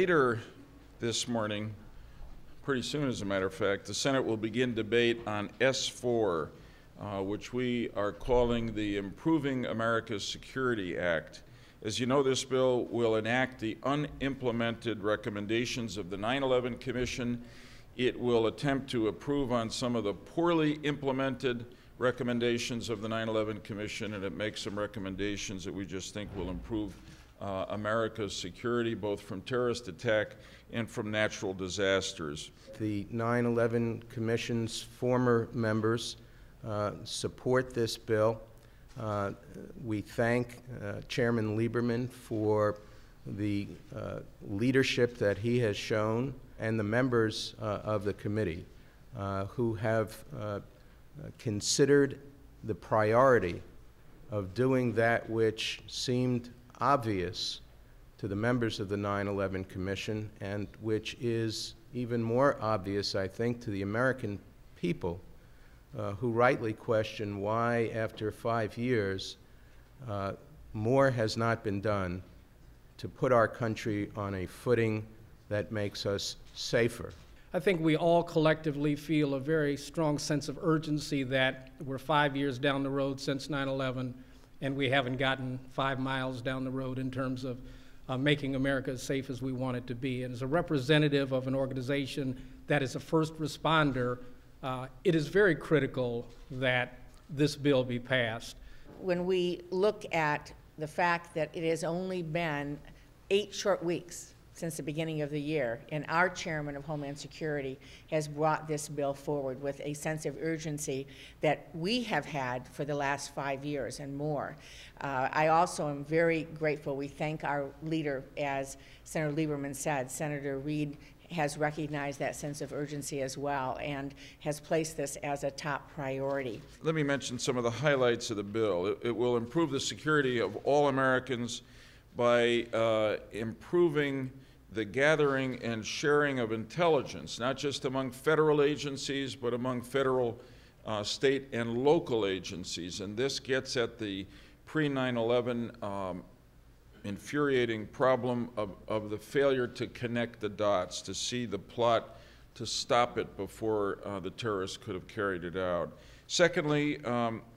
Later this morning, pretty soon as a matter of fact, the Senate will begin debate on S4, which we are calling the Improving America's Security Act. As you know, this bill will enact the unimplemented recommendations of the 9/11 Commission. It will attempt to approve on some of the poorly implemented recommendations of the 9/11 Commission, and it makes some recommendations that we just think will improve America's security, both from terrorist attack and from natural disasters. The 9/11 Commission's former members support this bill. We thank Chairman Lieberman for the leadership that he has shown, and the members of the committee who have considered the priority of doing that which seemed obvious to the members of the 9/11 Commission, and which is even more obvious, I think, to the American people, who rightly question why, after 5 years, more has not been done to put our country on a footing that makes us safer. I think we all collectively feel a very strong sense of urgency that we're 5 years down the road since 9/11, and we haven't gotten 5 miles down the road in terms of making America as safe as we want it to be. And as a representative of an organization that is a first responder, it is very critical that this bill be passed. When we look at the fact that it has only been 8 short weeks since the beginning of the year, and our chairman of Homeland Security has brought this bill forward with a sense of urgency that we have had for the last 5 years and more. I also am very grateful. We thank our leader, as Senator Lieberman said. Senator Reid has recognized that sense of urgency as well and has placed this as a top priority. Let me mention some of the highlights of the bill. It will improve the security of all Americans by improving the gathering and sharing of intelligence, not just among federal agencies, but among federal, state, and local agencies. And this gets at the pre-9/11 infuriating problem of the failure to connect the dots, to see the plot, to stop it before the terrorists could have carried it out. Secondly,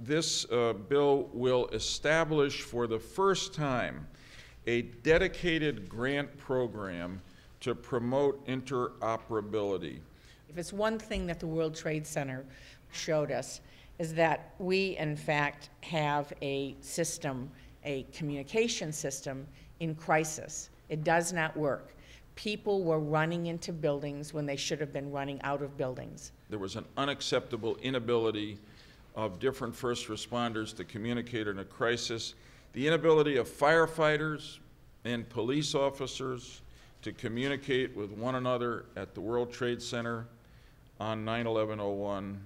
this bill will establish for the first time a dedicated grant program to promote interoperability. If it's one thing that the World Trade Center showed us, is that we, in fact, have a system, a communication system in crisis. It does not work. People were running into buildings when they should have been running out of buildings. There was an unacceptable inability of different first responders to communicate in a crisis. The inability of firefighters and police officers to communicate with one another at the World Trade Center on 9/11/01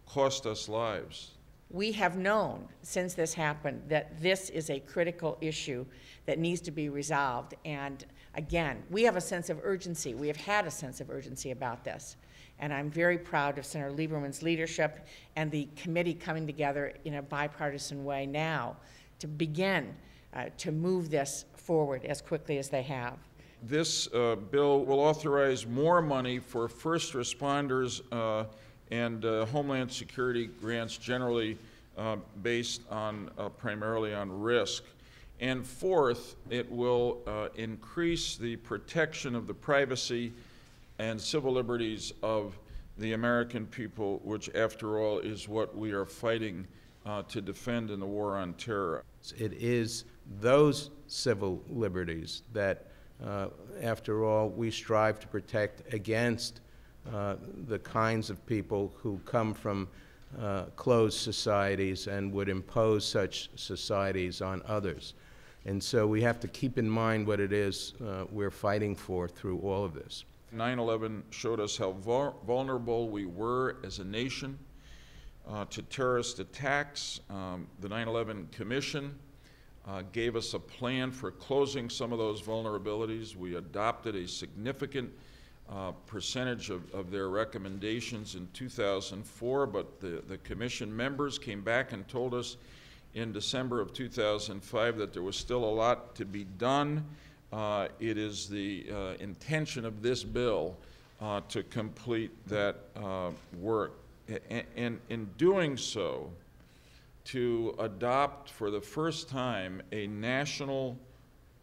cost us lives. We have known since this happened that this is a critical issue that needs to be resolved. And again, we have a sense of urgency. We have had a sense of urgency about this. And I'm very proud of Senator Lieberman's leadership and the committee coming together in a bipartisan way now to begin to move this forward as quickly as they have. This bill will authorize more money for first responders and Homeland Security grants generally based on primarily on risk. And fourth, it will increase the protection of the privacy and civil liberties of the American people, which after all is what we are fighting to defend in the war on terror. It is those civil liberties that, after all, we strive to protect against the kinds of people who come from closed societies and would impose such societies on others. And so we have to keep in mind what it is we're fighting for through all of this. 9/11 showed us how vulnerable we were as a nation to terrorist attacks. The 9/11 Commission gave us a plan for closing some of those vulnerabilities. We adopted a significant percentage of their recommendations in 2004, but the Commission members came back and told us in December of 2005 that there was still a lot to be done. it is the intention of this bill to complete that work. And in doing so, to adopt for the first time a national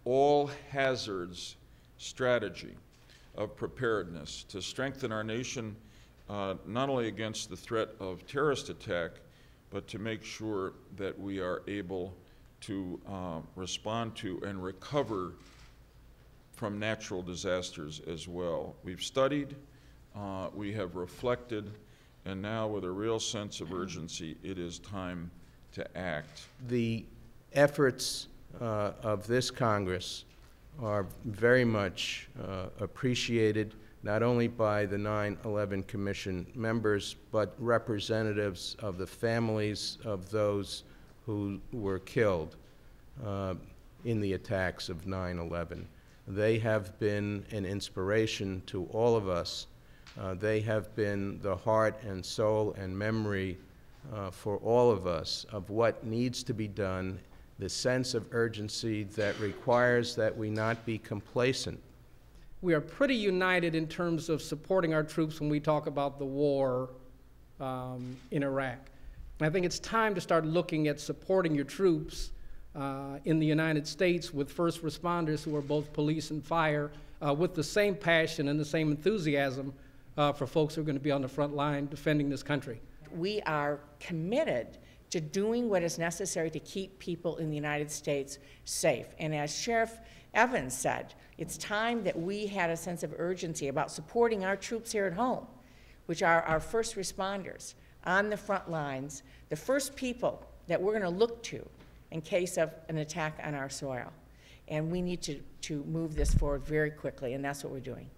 all hazards strategy of preparedness to strengthen our nation not only against the threat of terrorist attack, but to make sure that we are able to respond to and recover from natural disasters as well. We've studied, we have reflected, and now with a real sense of urgency, it is time to act. The efforts of this Congress are very much appreciated, not only by the 9/11 Commission members, but representatives of the families of those who were killed in the attacks of 9/11. They have been an inspiration to all of us. They have been the heart and soul and memory for all of us of what needs to be done, the sense of urgency that requires that we not be complacent. We are pretty united in terms of supporting our troops when we talk about the war in Iraq. And I think it's time to start looking at supporting your troops in the United States with first responders who are both police and fire with the same passion and the same enthusiasm for folks who are going to be on the front line defending this country. We are committed to doing what is necessary to keep people in the United States safe. And as Sheriff Evans said, it's time that we had a sense of urgency about supporting our troops here at home, which are our first responders on the front lines, the first people that we're going to look to in case of an attack on our soil. And we need to move this forward very quickly, and that's what we're doing.